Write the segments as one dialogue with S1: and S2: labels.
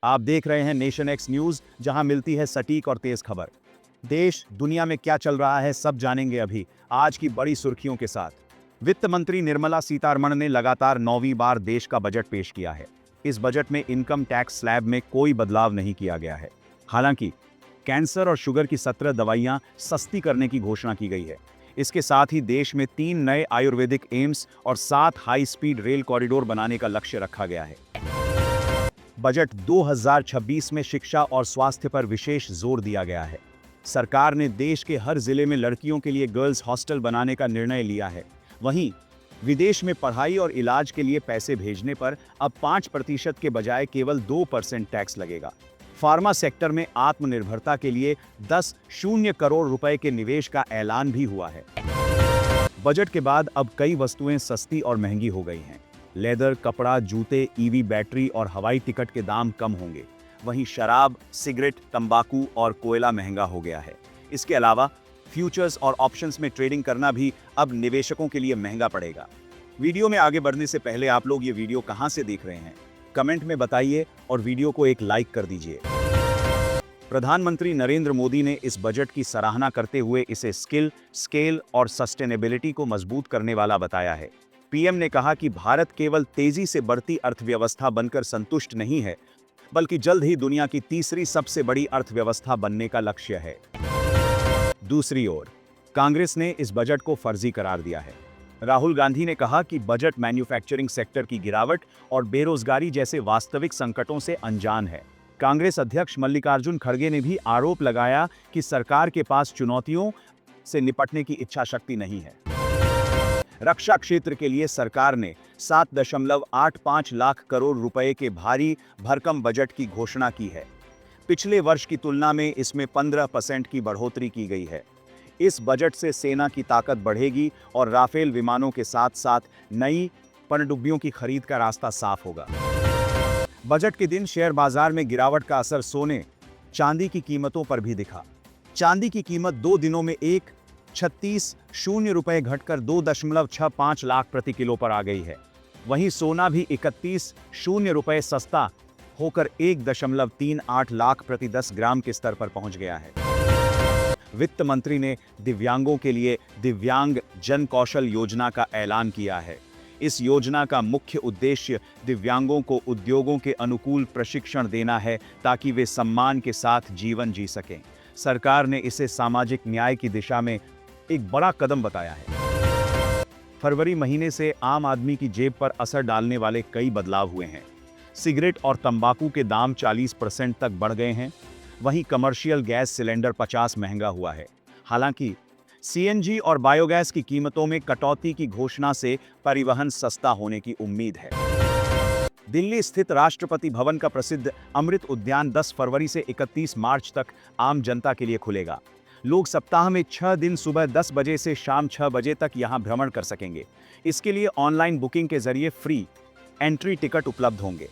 S1: आप देख रहे हैं नेशन एक्स न्यूज, जहां मिलती है सटीक और तेज खबर। देश दुनिया में क्या चल रहा है सब जानेंगे अभी आज की बड़ी सुर्खियों के साथ। वित्त मंत्री निर्मला सीतारमण ने लगातार 9वीं बार देश का बजट पेश किया है। इस बजट में इनकम टैक्स स्लैब में कोई बदलाव नहीं किया गया है। हालांकि कैंसर और शुगर की 17 दवाइयां सस्ती करने की घोषणा की गई है। इसके साथ ही देश में 3 नए आयुर्वेदिक एम्स और 7 हाई स्पीड रेल कॉरिडोर बनाने का लक्ष्य रखा गया है। बजट 2026 में शिक्षा और स्वास्थ्य पर विशेष जोर दिया गया है। सरकार ने देश के हर जिले में लड़कियों के लिए गर्ल्स हॉस्टल बनाने का निर्णय लिया है। वहीं विदेश में पढ़ाई और इलाज के लिए पैसे भेजने पर अब 5% के बजाय केवल 2% टैक्स लगेगा। फार्मा सेक्टर में आत्मनिर्भरता के लिए 10 करोड़ रुपए के निवेश का ऐलान भी हुआ है। बजट के बाद अब कई वस्तुएं सस्ती और महंगी हो गई हैं। लेदर, कपड़ा, जूते, ईवी बैटरी और हवाई टिकट के दाम कम होंगे। वहीं शराब, सिगरेट, तंबाकू और कोयला महंगा हो गया है। इसके अलावा फ्यूचर्स और ऑप्शंस में ट्रेडिंग करना भी अब निवेशकों के लिए महंगा पड़ेगा। वीडियो में आगे बढ़ने से पहले आप लोग ये वीडियो कहां से देख रहे हैं, कमेंट में बताइए और वीडियो को एक लाइक कर दीजिए। प्रधानमंत्री नरेंद्र मोदी ने इस बजट की सराहना करते हुए इसे स्किल, स्केल और सस्टेनेबिलिटी को मजबूत करने वाला बताया है। पीएम ने कहा कि भारत केवल तेजी से बढ़ती अर्थव्यवस्था बनकर संतुष्ट नहीं है, बल्कि जल्द ही दुनिया की तीसरी सबसे बड़ी अर्थव्यवस्था बनने का लक्ष्य है। दूसरी ओर कांग्रेस ने इस बजट को फर्जी करार दिया है। राहुल गांधी ने कहा कि बजट मैन्युफैक्चरिंग सेक्टर की गिरावट और बेरोजगारी जैसे वास्तविक संकटों से अनजान है। कांग्रेस अध्यक्ष मल्लिकार्जुन खड़गे ने भी आरोप लगाया कि सरकार के पास चुनौतियों से निपटने की इच्छा शक्ति नहीं है। रक्षा क्षेत्र के लिए सरकार ने 7.85 लाख करोड़ रुपए के भारी भरकम बजट की घोषणा की है। पिछले वर्ष की तुलना में इसमें 15% की बढ़ोतरी की गई है। इस बजट से सेना की ताकत बढ़ेगी और राफेल विमानों के साथ साथ नई पनडुब्बियों की खरीद का रास्ता साफ होगा। बजट के दिन शेयर बाजार में गिरावट का असर सोने, चांदी की कीमतों पर भी दिखा। चांदी की कीमत 2 दिनों में 1.36 रुपए घटकर 2.65 लाख प्रति किलो पर आ गई है। वहीं सोना भी 31 रुपए सस्ता होकर 1.38 लाख प्रति 10 ग्राम के स्तर पर पहुंच गया है। वित्त मंत्री ने दिव्यांगों के लिए दिव्यांग जन कौशल योजना का ऐलान किया है। इस योजना का मुख्य उद्देश्य दिव्यांगों को उद्योगों के अनुकूल प्रशिक्षण देना है ताकि वे सम्मान के साथ जीवन जी सकें। सरकार ने इसे सामाजिक न्याय की दिशा में एक बड़ा कदम बताया है। फरवरी महीने से आम आदमी की जेब पर असर डालने वाले कई बदलाव हुए हैं। सिगरेट और तंबाकू के दाम 40% तक बढ़ गए हैं। वहीं कमर्शियल गैस सिलेंडर 50 महंगा हुआ है। हालांकि सीएनजी और बायोगैस की कीमतों में कटौती की घोषणा से परिवहन सस्ता होने की उम्मीद है। दिल्ली स्थित राष्ट्रपति भवन का प्रसिद्ध अमृत उद्यान 10 फरवरी से 31 मार्च तक आम जनता के लिए खुलेगा। लोग सप्ताह में 6 दिन सुबह 10 बजे से शाम 6 बजे तक यहां भ्रमण कर सकेंगे। इसके लिए ऑनलाइन बुकिंग के जरिए फ्री एंट्री टिकट उपलब्ध होंगे।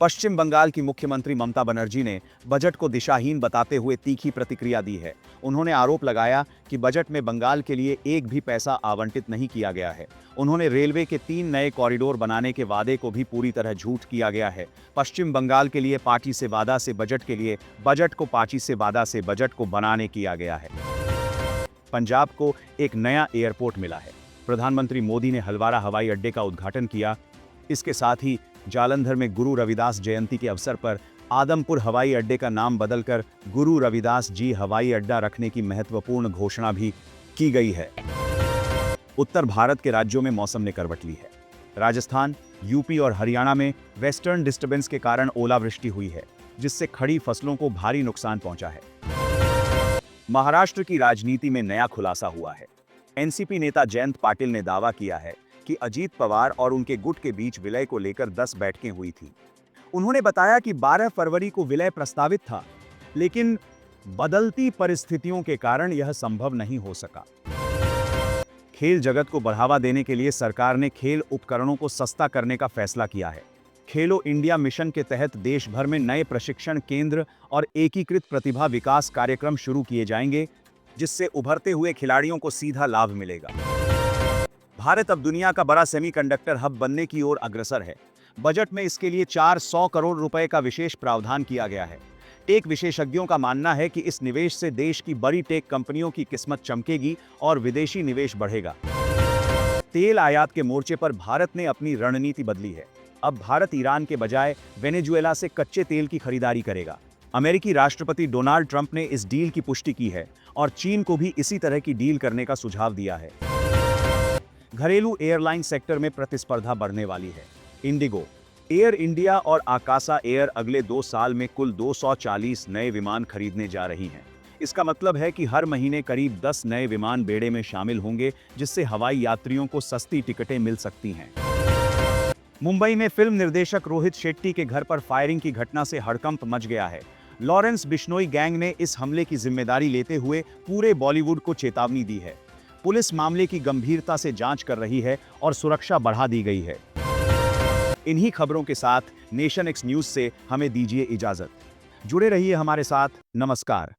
S1: पश्चिम बंगाल की मुख्यमंत्री ममता बनर्जी ने बजट को दिशाहीन बताते हुए तीखी प्रतिक्रिया दी है। उन्होंने आरोप लगाया कि बजट में बंगाल के लिए एक भी पैसा आवंटित नहीं किया गया है। उन्होंने रेलवे के 3 नए कॉरिडोर बनाने के वादे को भी पूरी तरह झूठ किया गया है। पश्चिम बंगाल के लिए पार्टी से वादा से बजट के लिए बजट को पार्टी से वादा से बजट को बनाने किया गया है। पंजाब को एक नया एयरपोर्ट मिला है। प्रधानमंत्री मोदी ने हलवारा हवाई अड्डे का उद्घाटन किया। इसके साथ ही जालंधर में गुरु रविदास जयंती के अवसर पर आदमपुर हवाई अड्डे का नाम बदलकर गुरु रविदास जी हवाई अड्डा रखने की महत्वपूर्ण घोषणा भी की गई है। उत्तर भारत के राज्यों में मौसम ने करवट ली है। राजस्थान, यूपी और हरियाणा में वेस्टर्न डिस्टर्बेंस के कारण ओलावृष्टि हुई है, जिससे खड़ी फसलों को भारी नुकसान पहुंचा है। महाराष्ट्र की राजनीति में नया खुलासा हुआ है। एनसीपी नेता जयंत पाटिल ने दावा किया है कि अजीत पवार और उनके गुट के बीच विलय को लेकर 10 बैठकें हुई थी। उन्होंने बताया कि 12 फरवरी को विलय प्रस्तावित था, लेकिन बदलती परिस्थितियों के कारण यह संभव नहीं हो सका। खेल जगत को बढ़ावा देने के लिए सरकार ने खेल उपकरणों को सस्ता करने का फैसला किया है। खेलो इंडिया मिशन के तहत देश भर में नए प्रशिक्षण केंद्र और एकीकृत प्रतिभा विकास कार्यक्रम शुरू किए जाएंगे, जिससे उभरते हुए खिलाड़ियों को सीधा लाभ मिलेगा। भारत अब दुनिया का बड़ा सेमीकंडक्टर हब बनने की ओर अग्रसर है। बजट में इसके लिए 400 करोड़ रुपए का विशेष प्रावधान किया गया है। टेक विशेषज्ञों का मानना है कि इस निवेश से देश की बड़ी टेक कंपनियों की किस्मत चमकेगी और विदेशी निवेश बढ़ेगा। तेल आयात के मोर्चे पर भारत ने अपनी रणनीति बदली है। अब भारत ईरान के बजाय वेनेजुएला से कच्चे तेल की खरीदारी करेगा। अमेरिकी राष्ट्रपति डोनाल्ड ट्रंप ने इस डील की पुष्टि की है और चीन को भी इसी तरह की डील करने का सुझाव दिया है। घरेलू एयरलाइन सेक्टर में प्रतिस्पर्धा बढ़ने वाली है। इंडिगो, एयर इंडिया और आकाशा एयर अगले 2 साल में कुल 240 नए विमान खरीदने जा रही हैं। इसका मतलब है कि हर महीने करीब 10 नए विमान बेड़े में शामिल होंगे, जिससे हवाई यात्रियों को सस्ती टिकटें मिल सकती हैं। मुंबई में फिल्म निर्देशक रोहित शेट्टी के घर पर फायरिंग की घटना से हड़कंप मच गया है। लॉरेंस बिश्नोई गैंग ने इस हमले की जिम्मेदारी लेते हुए पूरे बॉलीवुड को चेतावनी दी है। पुलिस मामले की गंभीरता से जांच कर रही है और सुरक्षा बढ़ा दी गई है। इन्हीं खबरों के साथ नेशन एक्स न्यूज से हमें दीजिए इजाजत। जुड़े रहिए हमारे साथ। नमस्कार।